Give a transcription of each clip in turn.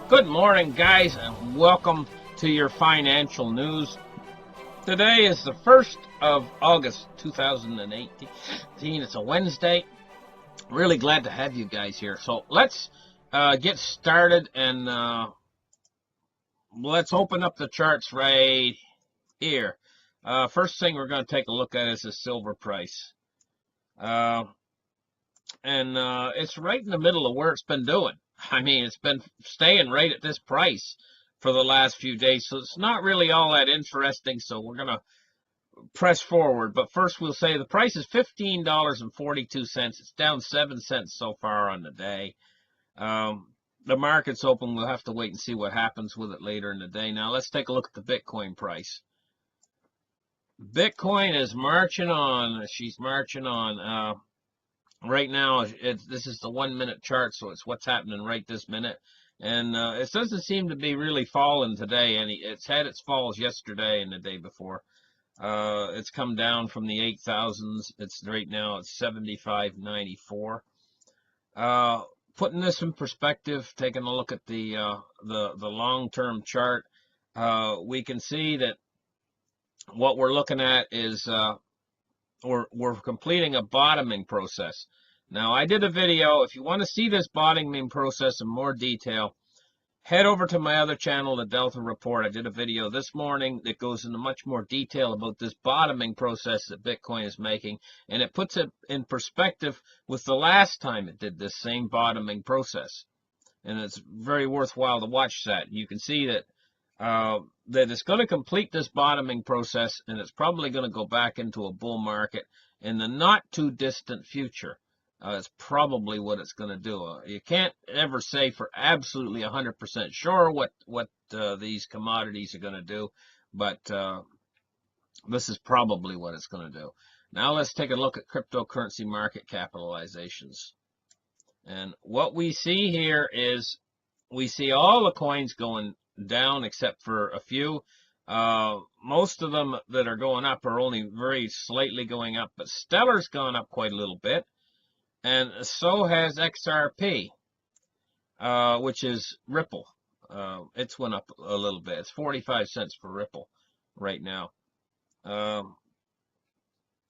Good morning, guys, and welcome to your financial news. Today is the 1st of August, 2018. It's a Wednesday. Really glad to have you guys here. So let's get started and let's open up the charts right here. First thing we're going to take a look at is the silver price. It's right in the middle of where it's been doing. I mean, it's been staying right at this price for the last few days, so it's not really all that interesting, so we're going to press forward. But first we'll say the price is $15.42. It's down 7 cents so far on the day. The market's open. We'll have to wait and see what happens with it later in the day. Now let's take a look at the Bitcoin price. Bitcoin is marching on. She's marching on. Right now, this is the 1 minute chart, so it's what's happening right this minute. And it doesn't seem to be really falling today. It's had its falls yesterday and the day before. It's come down from the 8,000s. It's right now at 75.94. Putting this in perspective, taking a look at the long-term chart, we can see that what we're looking at is we're completing a bottoming process. Now, I did a video. If you want to see this bottoming process in more detail, head over to my other channel, the Delta Report. I did a video this morning that goes into much more detail about this bottoming process that Bitcoin is making, and it puts it in perspective with the last time it did this same bottoming process. And it's very worthwhile to watch that. You can see that that it's going to complete this bottoming process, and it's probably going to go back into a bull market in the not too distant future. It's probably what it's going to do. You can't ever say for absolutely 100% sure what these commodities are going to do, but this is probably what it's going to do. Now let's take a look at cryptocurrency market capitalizations. And what we see here is we see all the coins going down except for a few. Most of them that are going up are only very slightly going up, but Stellar's gone up quite a little bit, and so has XRP, which is Ripple. It's went up a little bit. It's 45 cents for Ripple right now.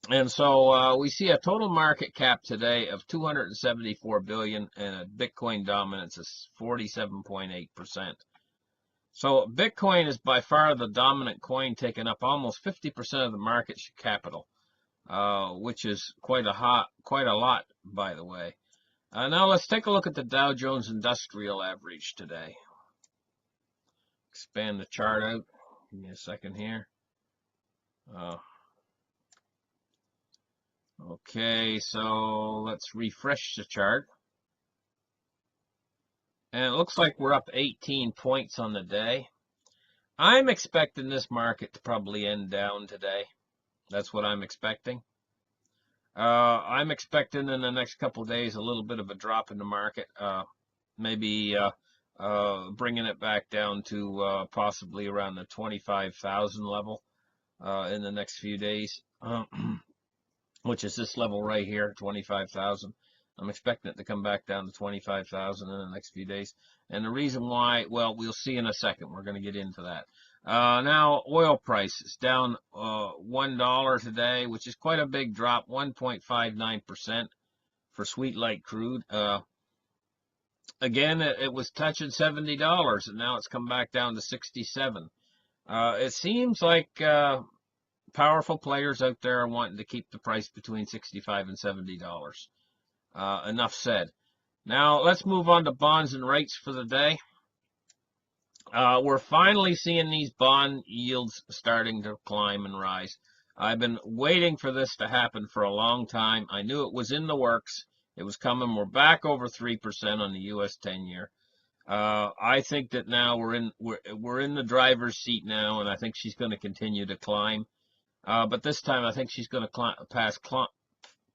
And so we see a total market cap today of 274 billion and a Bitcoin dominance is 47.8%. So Bitcoin is by far the dominant coin, taking up almost 50% of the market capital, which is quite a lot, by the way. Now let's take a look at the Dow Jones Industrial Average today. Expand the chart out. Give me a second here. Okay, so let's refresh the chart. And it looks like we're up 18 points on the day. I'm expecting this market to probably end down today. That's what I'm expecting. I'm expecting in the next couple of days a little bit of a drop in the market. Maybe bringing it back down to possibly around the 25,000 level in the next few days, which is this level right here, 25,000. I'm expecting it to come back down to 25,000 in the next few days. And the reason why, well, we'll see in a second. We're going to get into that. Now, oil price is down $1 today, which is quite a big drop, 1.59% for sweet light crude. Again, it was touching $70, and now it's come back down to 67. It seems like powerful players out there are wanting to keep the price between $65 and $70. Enough said. Now let's move on to bonds and rates for the day. We're finally seeing these bond yields starting to climb and rise. I've been waiting for this to happen for a long time. I knew it was in the works. It was coming. We're back over 3% on the U.S. 10-year. I think that now we're in the driver's seat now, and I think she's going to continue to climb. But this time I think she's going to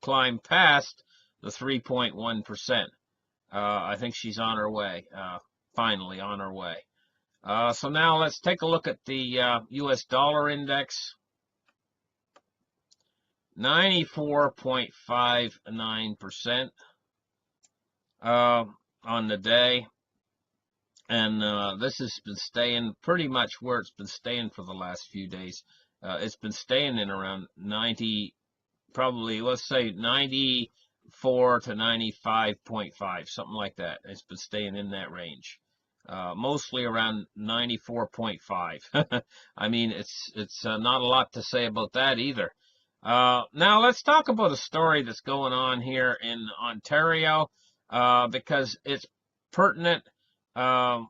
climb past the 3.1%. I think she's on her way, finally on her way. So now let's take a look at the U.S. dollar index. 94.59% on the day. And this has been staying pretty much where it's been staying for the last few days. It's been staying in around 90, probably, let's say 94 to 95.5, something like that. It's been staying in that range. Mostly around 94.5. I mean, it's not a lot to say about that either. Now let's talk about a story that's going on here in Ontario, because it's pertinent. Um,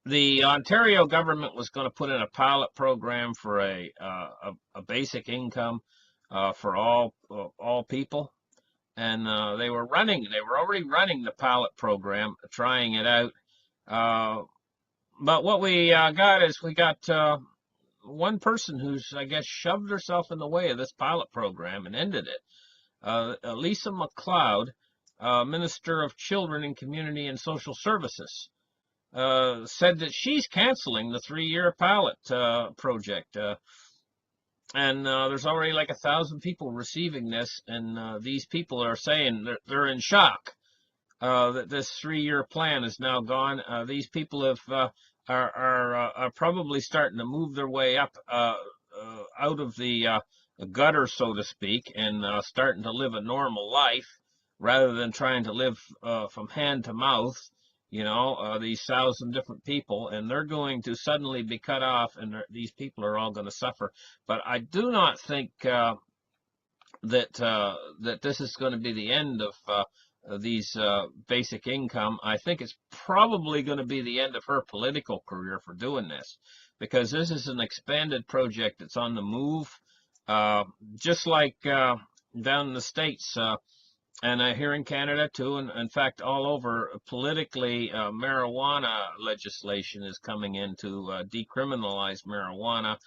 the Ontario government was going to put in a pilot program for a basic income for all people, and they were already running the pilot program, trying it out. But what we got one person who's, I guess, shoved herself in the way of this pilot program and ended it. Lisa McLeod, Minister of Children and Community and Social Services, said that she's canceling the 3-year pilot project. And there's already like 1,000 people receiving this, and these people are saying they're in shock that this 3-year plan is now gone. These people are probably starting to move their way up out of the gutter, so to speak, and starting to live a normal life rather than trying to live from hand to mouth. You know, these 1,000 different people, and they're going to suddenly be cut off, and these people are all going to suffer. But I do not think that this is going to be the end of these basic income. I think it's probably going to be the end of her political career for doing this, because this is an expanded project that's on the move, just like down in the States. And here in Canada too, and in fact all over, politically, marijuana legislation is coming in to decriminalize marijuana.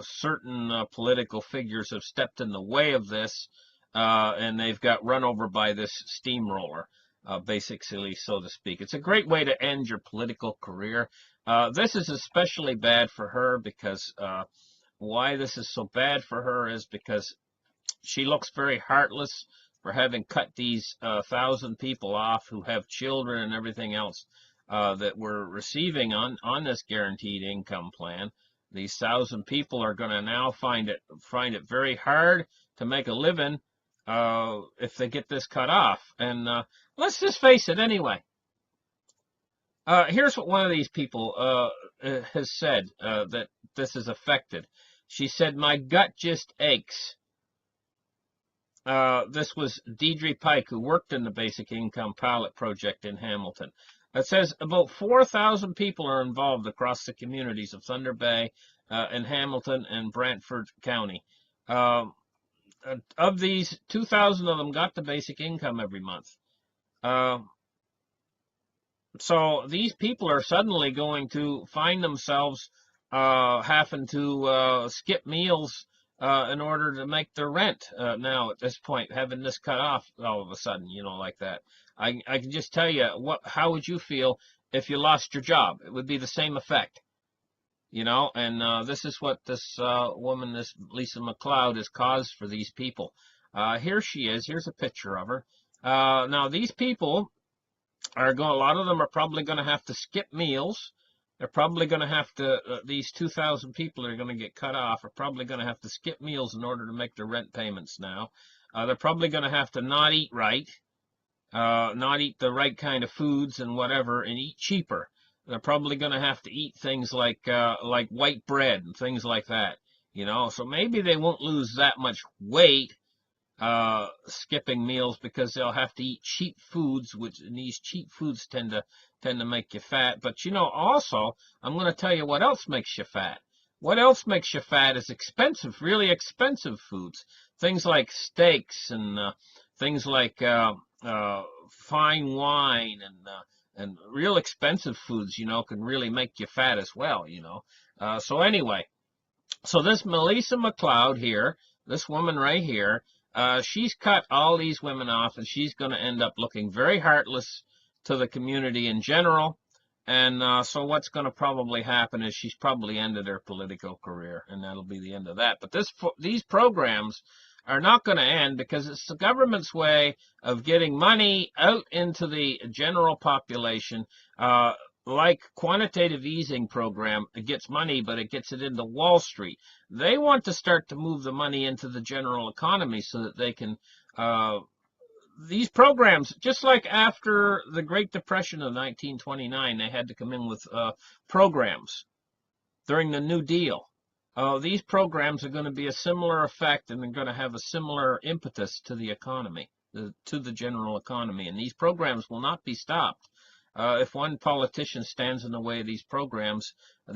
Certain political figures have stepped in the way of this, and they've got run over by this steamroller, basically, so to speak. It's a great way to end your political career. This is especially bad for her because why this is so bad for her is because she looks very heartless for having cut these 1,000 people off who have children and everything else that we're receiving on this guaranteed income plan. These 1,000 people are going to now find it very hard to make a living if they get this cut off. And let's just face it anyway. Here's what one of these people has said that this is affected. She said, "My gut just aches." This was Deidre Pike, who worked in the Basic Income Pilot Project in Hamilton. It says about 4,000 people are involved across the communities of Thunder Bay and Hamilton and Brantford County. Of these, 2,000 of them got the basic income every month. So these people are suddenly going to find themselves having to skip meals in order to make their rent now at this point, having this cut off all of a sudden, you know, like that. I can just tell you, how would you feel if you lost your job? It would be the same effect, you know, and this is what this woman, this Lisa McLeod, has caused for these people. Here she is. Here's a picture of her. Now, these people a lot of them are probably going to have to skip meals. They're probably going to have to, these 2,000 people that are going to get cut off are probably going to have to skip meals in order to make their rent payments now. They're probably going to have to not eat right, not eat the right kind of foods and whatever, and eat cheaper. They're probably going to have to eat things like white bread and things like that, you know. So maybe they won't lose that much weight skipping meals, because they'll have to eat cheap foods, and these cheap foods tend to make you fat. But you know, also, I'm going to tell you what else makes you fat. What else makes you fat is expensive, really expensive foods. Things like steaks and things like fine wine and real expensive foods, you know, can really make you fat as well, you know. So anyway, so this Melissa McLeod here, this woman right here, she's cut all these women off, and she's going to end up looking very heartless to the community in general. And so what's going to probably happen is she's probably ended her political career, and that'll be the end of that. But these programs are not going to end, because it's the government's way of getting money out into the general population. Like quantitative easing program, it gets money, but it gets it into Wall Street. They want to start to move the money into the general economy so that they can these programs, just like after the Great Depression of 1929, they had to come in with programs during the New Deal. These programs are going to be a similar effect, and they're going to have a similar impetus to the economy, to the general economy. And these programs will not be stopped. If one politician stands in the way of these programs will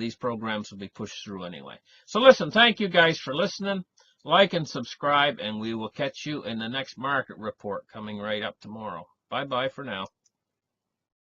be pushed through anyway. So listen, thank you guys for listening. Like and subscribe, and we will catch you in the next market report coming right up tomorrow. Bye-bye for now.